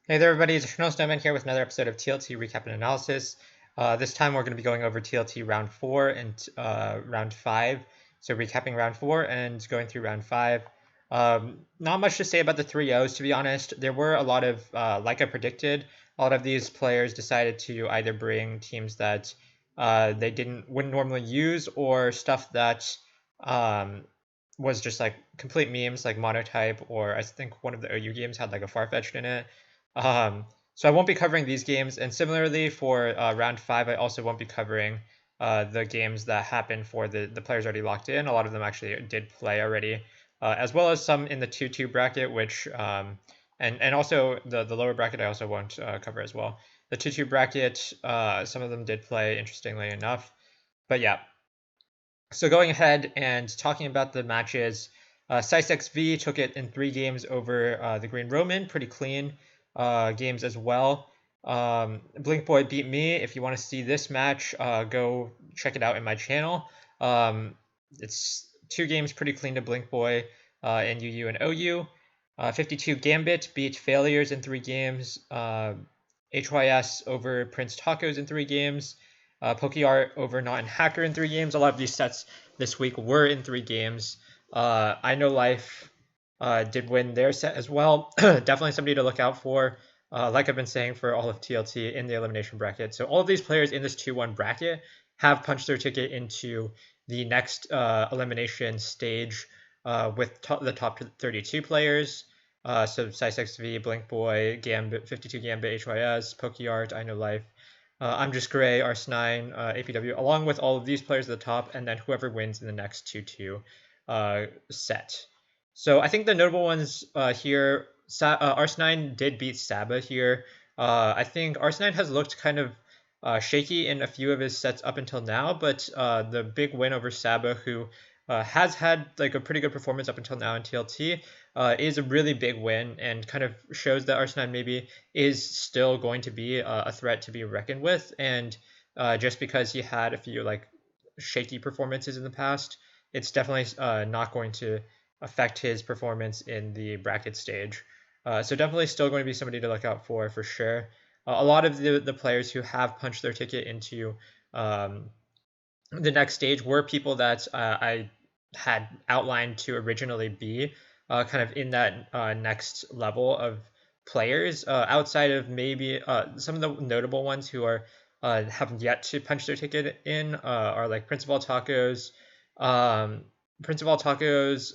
Hey there, everybody. It's Eternal Snowman here with another episode of TLT Recap and Analysis. This time we're going to be going over TLT Round 4 and Round 5. So recapping Round 4 and going through Round 5. Not much to say about the 3-0s, to be honest. There were a lot of, like I predicted, a lot of these players decided to either bring teams that wouldn't normally use, or stuff that um, was just like complete memes, like Monotype, or I think one of the OU games had like a Farfetch'd in it. So I won't be covering these games, and similarly for round 5, I also won't be covering the games that happened for the players already locked in. A lot of them actually did play already, as well as some in the 2-2 bracket, which and also the lower bracket I also won't cover as well. The 2-2 bracket, some of them did play, interestingly enough. But yeah, so going ahead and talking about the matches, XV took it in 3 games over the Green Roman, pretty clean games as well. Blink Boy beat me. If you want to see this match, go check it out in my channel. It's 2 games pretty clean to Blink Boy and UU and OU. 52 Gambit beat Failures in 3 games. HYS over Prince Tacos in 3 games. PokeArt over Not in Hacker in 3 games. A lot of these sets this week were in 3 games. I Know Life did win their set as well. Definitely somebody to look out for. Like I've been saying for all of TLT in the elimination bracket. So all of these players in this 2-1 bracket have punched their ticket into the next elimination stage with the top 32 players. So XV, Blink Boy, Gambit, 52 Gambit, HYS, PokeArt, I Know Life, I'm Just Gray, Arse9, APW, along with all of these players at the top, and then whoever wins in the next 2-2 set. So I think the notable ones here, Arse9 did beat Saba here. I think Arse9 has looked kind of shaky in a few of his sets up until now, but the big win over Saba, who has had like a pretty good performance up until now in TLT, is a really big win and kind of shows that Arsenal maybe is still going to be a threat to be reckoned with. And just because he had a few like shaky performances in the past, it's definitely not going to affect his performance in the bracket stage. So definitely still going to be somebody to look out for sure. A lot of the players who have punched their ticket into the next stage were people that I had outlined to originally be kind of in that next level of players, outside of maybe some of the notable ones who are have yet to punch their ticket in are like Principal Tacos, um, Principal Tacos,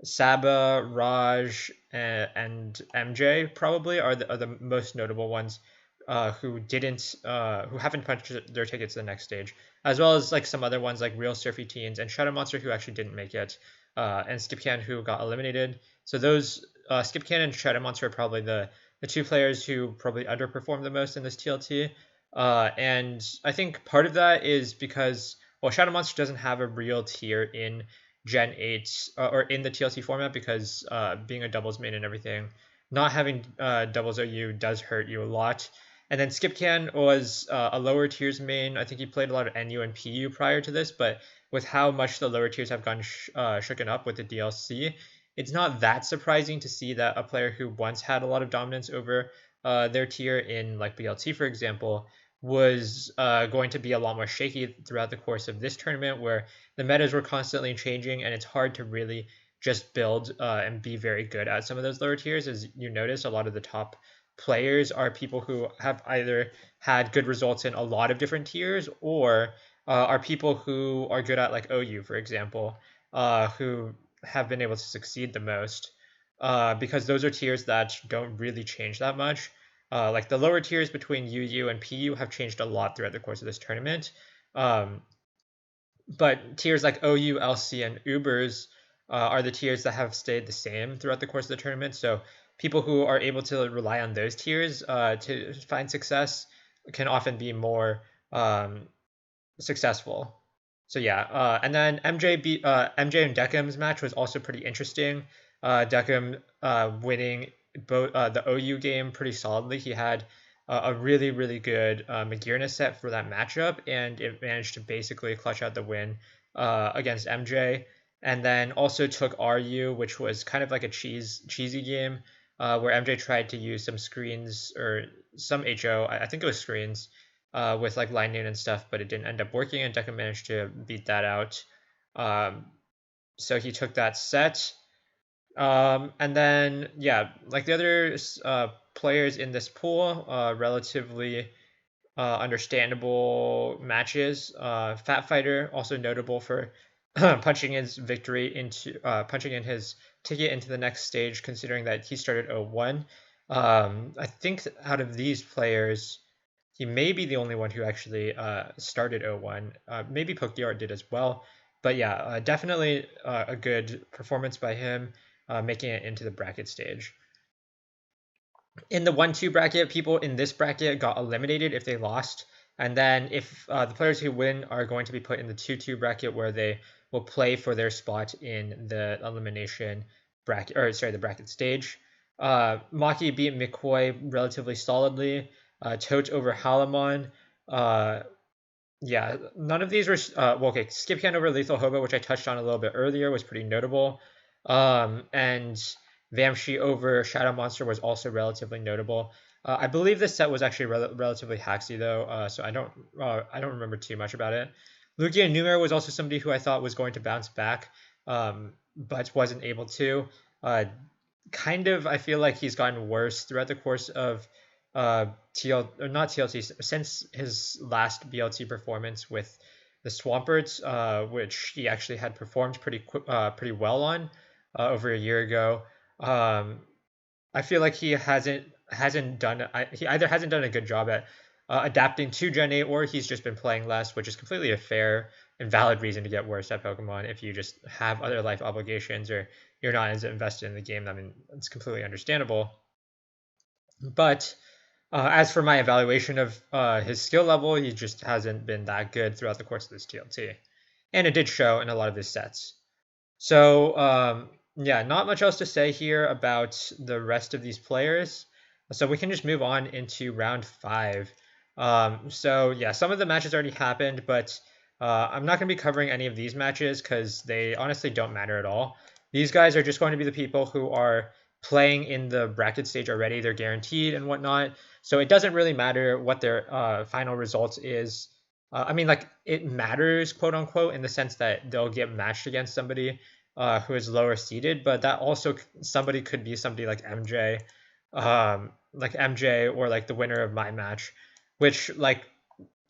Saba, Raj, and MJ probably are the most notable ones who haven't punched their tickets to the next stage, as well as like some other ones like Real Surfy Teens and Shadow Monster who actually didn't make it, and Skipcan who got eliminated. So those Skipcan and Shadow Monster are probably the 2 players who probably underperformed the most in this TLT. And I think part of that is because, well, Shadow Monster doesn't have a real tier in Gen 8 or in the TLC format because being a doubles main and everything, not having doubles OU does hurt you a lot. And then Skipcan was a lower tiers main. I think he played a lot of NU and PU prior to this, but with how much the lower tiers have gone shooken up with the DLC, it's not that surprising to see that a player who once had a lot of dominance over their tier in like BLT, for example, was going to be a lot more shaky throughout the course of this tournament, where the metas were constantly changing, and it's hard to really just build and be very good at some of those lower tiers. As you notice, a lot of the top players are people who have either had good results in a lot of different tiers, or are people who are good at like OU, for example, who have been able to succeed the most, because those are tiers that don't really change that much. Like the lower tiers between UU and PU have changed a lot throughout the course of this tournament. Um, but tiers like OU, LC, and Ubers are the tiers that have stayed the same throughout the course of the tournament. So people who are able to rely on those tiers to find success can often be more successful. So yeah, and then MJ and Deckham's match was also pretty interesting. Deckham winning both the OU game pretty solidly. He had a really good McGearness set for that matchup, and it managed to basically clutch out the win against MJ. And then also took RU, which was kind of like a cheesy game. where MJ tried to use some screens or some HO, I think it was screens, with like line noon and stuff, but it didn't end up working, and Deca managed to beat that out. Um, so he took that set. And then, yeah, like the other players in this pool, relatively understandable matches. Fat Fighter also notable for punching his victory into punching in his ticket into the next stage, considering that he started 0-1. I think out of these players, he may be the only one who actually started 0-1. Maybe Pokeart did as well. But yeah, definitely a good performance by him, making it into the bracket stage. In the 1-2 bracket, people in this bracket got eliminated if they lost. And then if the players who win are going to be put in the 2-2 bracket, where they will play for their spot in the elimination bracket, or sorry, the bracket stage. Maki beat McCoy relatively solidly. Tote over Halamon. Uh, yeah, none of these were well. Okay, Skip Can over Lethal Hobo, which I touched on a little bit earlier, was pretty notable. And Vamshi over Shadow Monster was also relatively notable. I believe this set was actually relatively hacksy though, so I don't remember too much about it. Lugia Numer was also somebody who I thought was going to bounce back, but wasn't able to. Kind of, I feel like he's gotten worse throughout the course of or not TLT, since his last BLT performance with the Swamperts, which he actually had performed pretty well on over a year ago. I feel like he either hasn't done a good job at adapting to Gen 8, or he's just been playing less, which is completely a fair and valid reason to get worse at Pokemon if you just have other life obligations or you're not as invested in the game. I mean, it's completely understandable. But as for my evaluation of his skill level, he just hasn't been that good throughout the course of this TLT. And it did show in a lot of his sets. So, yeah, not much else to say here about the rest of these players. So we can just move on into round 5. So, yeah, some of the matches already happened, but I'm not going to be covering any of these matches because they honestly don't matter at all. These guys are just going to be the people who are playing in the bracket stage already. They're guaranteed and whatnot. So it doesn't really matter what their final results is. I mean, like, it matters, quote unquote, in the sense that they'll get matched against somebody who is lower seeded, but that also somebody could be somebody like MJ or like the winner of my match, which like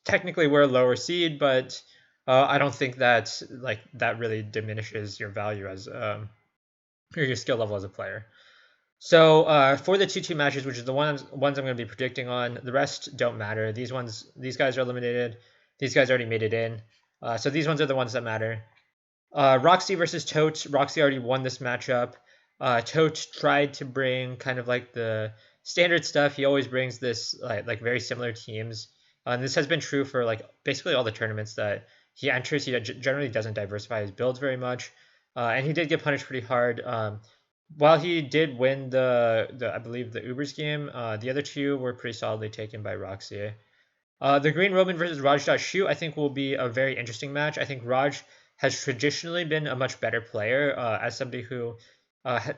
technically we're a lower seed, but I don't think that like that really diminishes your value as or your skill level as a player. So for the 2-2 matches, which is the ones I'm going to be predicting on, the rest don't matter. These guys are eliminated. These guys already made it in. So these ones are the ones that matter. Roxy versus Tote. Roxy already won this matchup. Tote tried to bring kind of like the standard stuff. He always brings this like very similar teams. And this has been true for like basically all the tournaments that he enters. He generally doesn't diversify his builds very much. And he did get punished pretty hard. While he did win the I believe the Ubers game, the other two were pretty solidly taken by Roxy. The Green Roman versus Raj.Shu, I think, will be a very interesting match. I think Raj has traditionally been a much better player as somebody who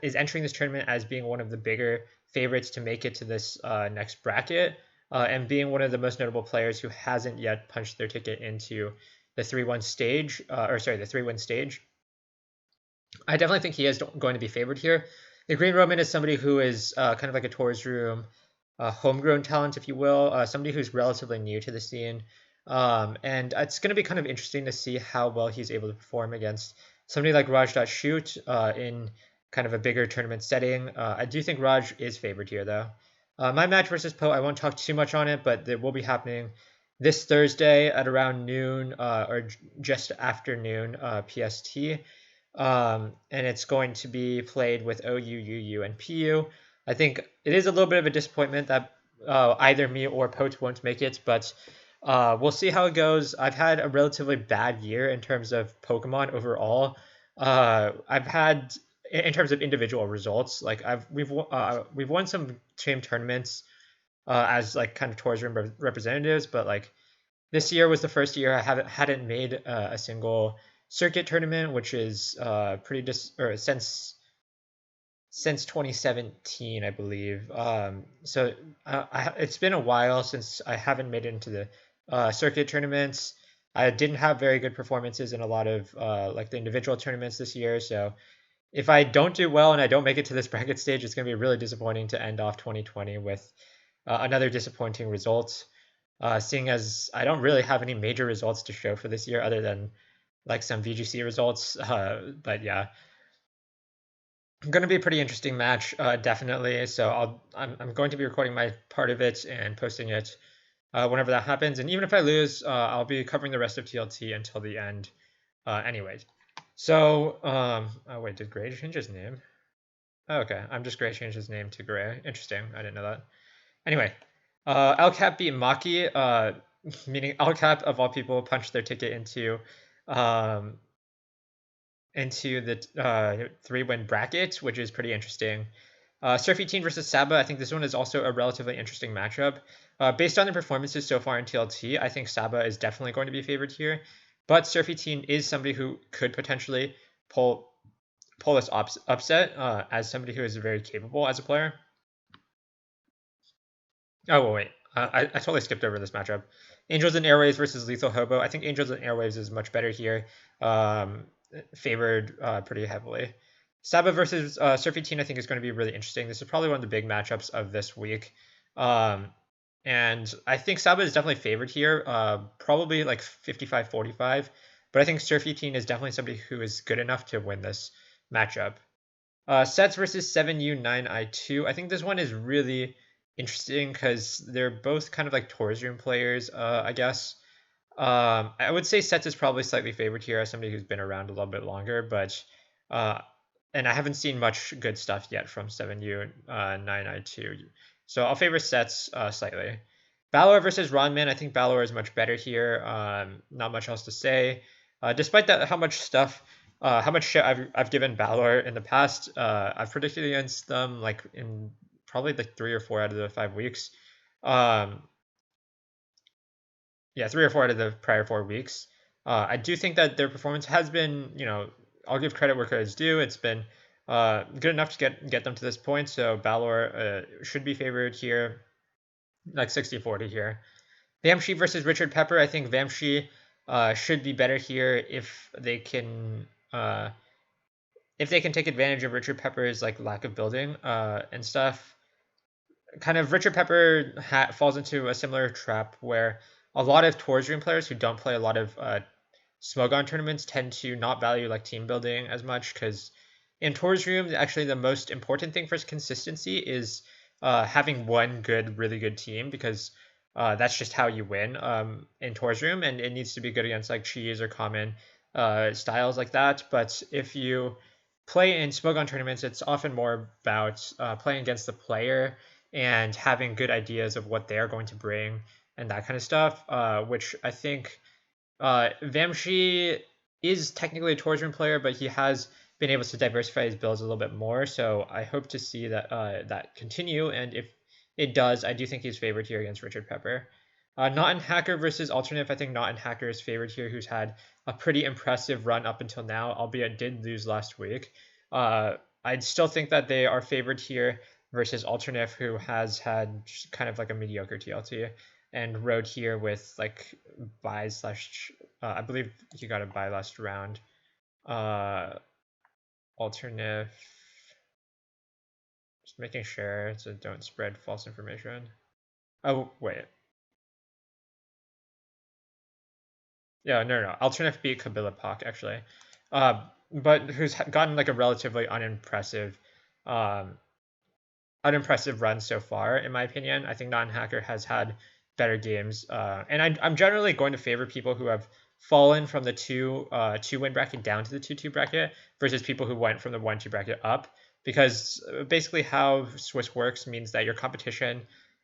is entering this tournament as being one of the bigger favorites to make it to this next bracket, and being one of the most notable players who hasn't yet punched their ticket into the 3-1 stage, the 3-win stage. I definitely think he is going to be favored here. The Green Roman is somebody who is kind of like a Tours Room homegrown talent, if you will, somebody who's relatively new to the scene. And it's going to be kind of interesting to see how well he's able to perform against somebody like Raj.Shoot in kind of a bigger tournament setting. I do think Raj is favored here, though. My match versus Poe, I won't talk too much on it, but it will be happening this Thursday at around noon or just after noon PST. And it's going to be played with OU, UU, and PU. I think it is a little bit of a disappointment that either me or Poach won't make it, but we'll see how it goes. I've had a relatively bad year in terms of Pokemon overall. I've had in terms of individual results, like we've won some team tournaments as like kind of tours representatives, but like this year was the first year I hadn't made a single circuit tournament, which is pretty or since since 2017, I believe. So it's been a while since I haven't made it into the circuit tournaments. I didn't have very good performances in a lot of like the individual tournaments this year. So if I don't do well and I don't make it to this bracket stage, it's going to be really disappointing to end off 2020 with another disappointing result. Seeing as I don't really have any major results to show for this year other than like some VGC results. But yeah, going to be a pretty interesting match, definitely. So I'm going to be recording my part of it and posting it whenever that happens. And even if I lose, I'll be covering the rest of TLT until the end. Anyways, so oh wait, did Gray change his name? Oh, okay, I'm just Gray changed his name to Gray. Interesting. I didn't know that. Anyway, LCAP beat Maki, meaning LCAP of all people punched their ticket um, into the 3-win bracket, which is pretty interesting. Surfy Teen versus Saba, I think this one is also a relatively interesting matchup. Based on the performances so far in TLT, I think Saba is definitely going to be favored here. But Surfy Teen is somebody who could potentially pull this upset as somebody who is very capable as a player. Oh, well, wait. I totally skipped over this matchup. Angels and Airwaves versus Lethal Hobo. I think Angels and Airwaves is much better here. Um, Favored pretty heavily. Saba versus Surfy Teen, I think, is going to be really interesting. This is probably one of the big matchups of this week. Um, and I think Saba is definitely favored here, probably like 55-45. But I think Surfy Teen is definitely somebody who is good enough to win this matchup. Sets versus 7U9I2. I think this one is really interesting because they're both kind of like Tours Room players, I guess. I would say Sets is probably slightly favored here as somebody who's been around a little bit longer, but uh, and I haven't seen much good stuff yet from 7U9I2. So I'll favor Sets slightly. Balor versus Ronman. I think Balor is much better here. Not much else to say. Despite that, how much shit I've given Balor in the past. I've predicted against them like in probably like 3 or 4 out of the 5 weeks. Um, yeah, 3 or 4 out of the prior 4 weeks. I do think that their performance has been, I'll give credit where credit's due. It's been good enough to get them to this point. So Balor should be favored here, like 60-40 here. Vamshi versus Richard Pepper. I think Vamshi should be better here uh, if they can take advantage of Richard Pepper's like lack of building and stuff. Kind of Richard Pepper falls into a similar trap where a lot of Tours Room players who don't play a lot of Smogon tournaments tend to not value like team building as much because in Tours Room, actually the most important thing for consistency is having one really good team because that's just how you win in Tours Room, and it needs to be good against like cheese or common styles like that. But if you play in Smogon tournaments, it's often more about playing against the player and having good ideas of what they're going to bring and that kind of stuff, which I think Vamshi is technically a Torsman player, but he has been able to diversify his builds a little bit more. So I hope to see that continue. And if it does, I do think he's favored here against Richard Pepper. Not in Hacker versus Alternative. I think Not in Hacker is favored here, who's had a pretty impressive run up until now, albeit did lose last week. I'd still think that they are favored here versus Alternative, who has had kind of like a mediocre TLT and rode here with like buys slash I believe he got a buy last round. Alternative, just making sure so don't spread false information. Oh wait, yeah, no. Alternative beat Kabila Pak actually, but who's gotten like a relatively um, unimpressive run so far, in my opinion. I think Non-Hacker has had better games, and I'm generally going to favor people who have fallen from the 2-win bracket down to the 2-2 bracket versus people who went from the 1-2 bracket up, because basically how Swiss works means that your competition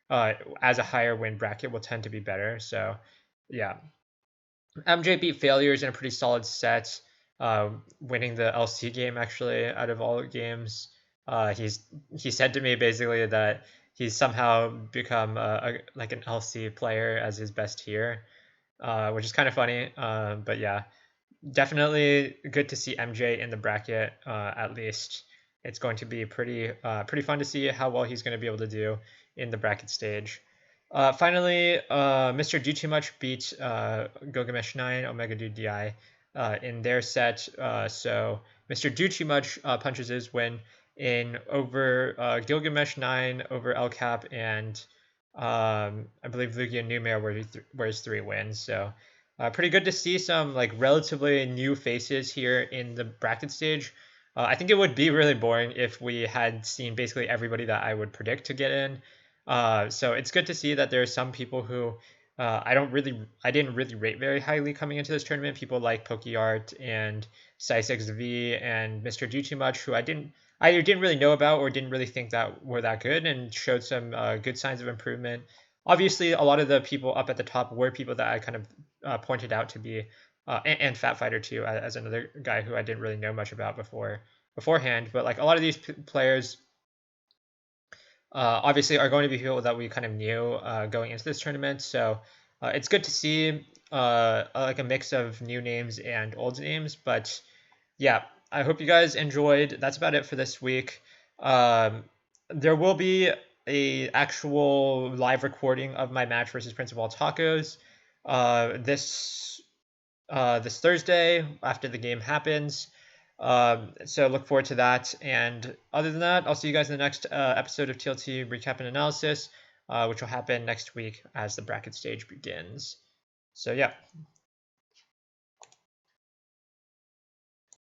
as a higher win bracket will tend to be better. So yeah, MJ beat Failures in a pretty solid set, winning the LC game actually out of all games. He said to me basically that he's somehow become like an LC player as his best tier, which is kind of funny. But yeah, definitely good to see MJ in the bracket at least. it's going to be pretty fun to see how well he's going to be able to do in the bracket stage. Finally, Mr. Do Too Much beat Gilgamesh 9 Omega Dude DI in their set. So Mr. Do Too Much punches his win in over Gilgamesh 9 over El Cap and I believe Lugia Numere were his 3 wins. So pretty good to see some like relatively new faces here in the bracket stage. I think it would be really boring if we had seen basically everybody that I would predict to get in. So it's good to see that there are some people who I didn't really rate very highly coming into this tournament. People like PokeArt and Sice and Mr. Do Too Much, who I didn't either didn't really know about or didn't really think that were that good, and showed some good signs of improvement. Obviously, a lot of the people up at the top were people that I kind of pointed out to be, and Fat Fighter too, as another guy who I didn't really know much about beforehand. But like a lot of these players obviously are going to be people that we kind of knew going into this tournament. So it's good to see like a mix of new names and old names. But yeah, I hope you guys enjoyed. That's about it for this week. Um, there will be a actual live recording of my match versus Prince of All Tacos this this Thursday after the game happens. So look forward to that. And other than that, I'll see you guys in the next episode of TLT Recap and Analysis, which will happen next week as the bracket stage begins. So yeah,